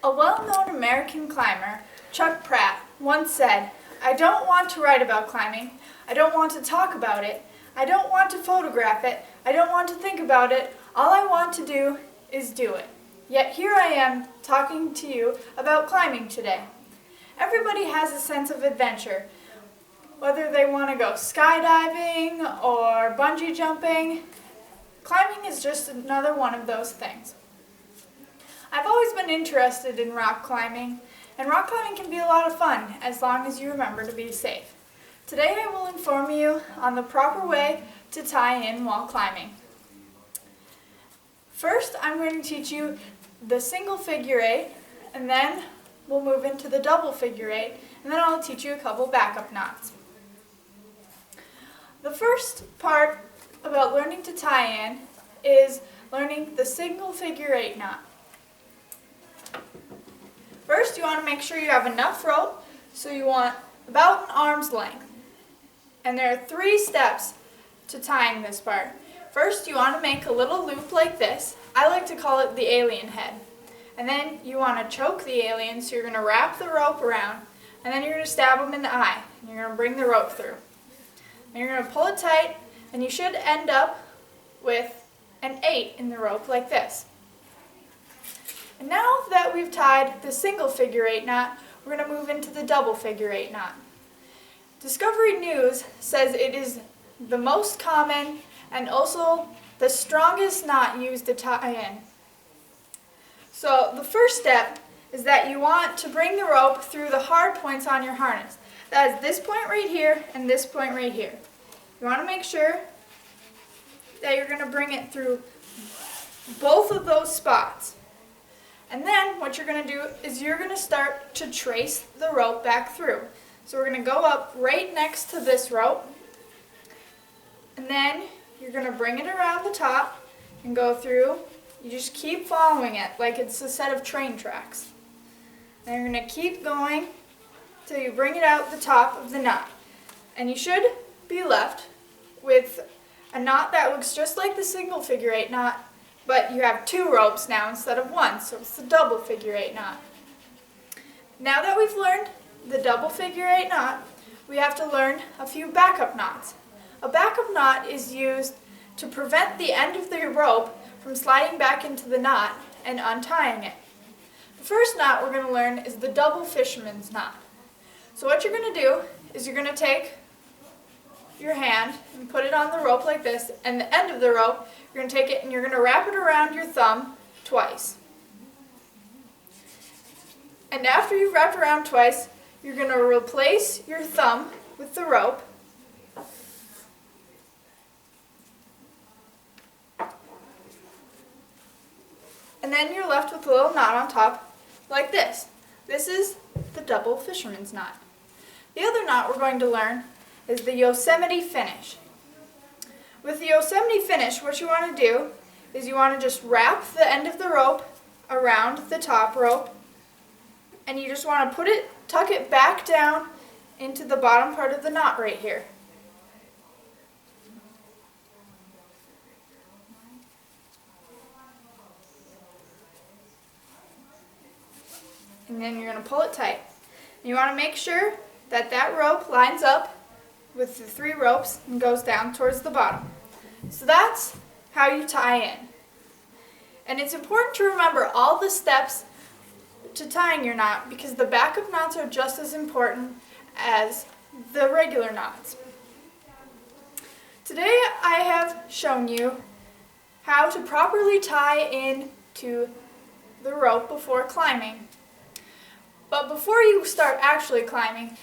A well-known American climber, Chuck Pratt, once said, "I don't want to write about climbing. I don't want to talk about it. I don't want to photograph it. I don't want to think about it. All I want to do is do it." Yet here I am talking to you about climbing today. Everybody has a sense of adventure, whether they want to go skydiving or bungee jumping. Climbing is just another one of those things. I've always been interested in rock climbing, and rock climbing can be a lot of fun as long as you remember to be safe. Today I will inform you on the proper way to tie in while climbing. First, I'm going to teach you the single figure eight, and then we'll move into the double figure eight, and then I'll teach you a couple backup knots. The first part about learning to tie in is learning the single figure eight knot. First, you want to make sure you have enough rope, so you want about an arm's length. And there are 3 steps to tying this part. First, you want to make a little loop like this. I like to call it the alien head. And then you want to choke the alien, so you're going to wrap the rope around, and then you're going to stab him in the eye, and you're going to bring the rope through. And you're going to pull it tight, and you should end up with an 8 in the rope like this. And now that we've tied the single figure eight knot, we're going to move into the double figure eight knot. Discovery News says it is the most common and also the strongest knot used to tie in. So the first step is that you want to bring the rope through the hard points on your harness. That is this point right here and this point right here. You want to make sure that you're going to bring it through both of those spots. And then what you're going to do is you're going to start to trace the rope back through. So we're going to go up right next to this rope, and then you're going to bring it around the top and go through. You just keep following it like it's a set of train tracks. And you're going to keep going till you bring it out the top of the knot. And you should be left with a knot that looks just like the single figure eight knot, but you have 2 ropes now instead of 1, so it's the double figure eight knot. Now that we've learned the double figure eight knot, we have to learn a few backup knots. A backup knot is used to prevent the end of the rope from sliding back into the knot and untying it. The first knot we're going to learn is the double fisherman's knot. So what you're going to do is you're going to take your hand and put it on the rope like this, and the end of the rope, you're going to take it and you're going to wrap it around your thumb twice. And after you've wrapped around twice, you're going to replace your thumb with the rope. And then you're left with a little knot on top like this. This is the double fisherman's knot. The other knot we're going to learn is the Yosemite finish. With the Yosemite finish, what you want to do is you want to just wrap the end of the rope around the top rope, and you just want to tuck it back down into the bottom part of the knot right here. And then you're going to pull it tight. And you want to make sure that that rope lines up with the 3 ropes and goes down towards the bottom. So that's how you tie in. And it's important to remember all the steps to tying your knot, because the backup knots are just as important as the regular knots. Today I have shown you how to properly tie in to the rope before climbing. But before you start actually climbing,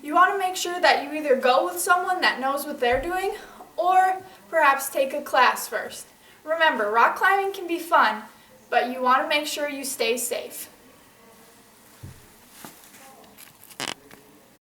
you want to make sure that you either go with someone that knows what they're doing, or perhaps take a class first. Remember, rock climbing can be fun, but you want to make sure you stay safe.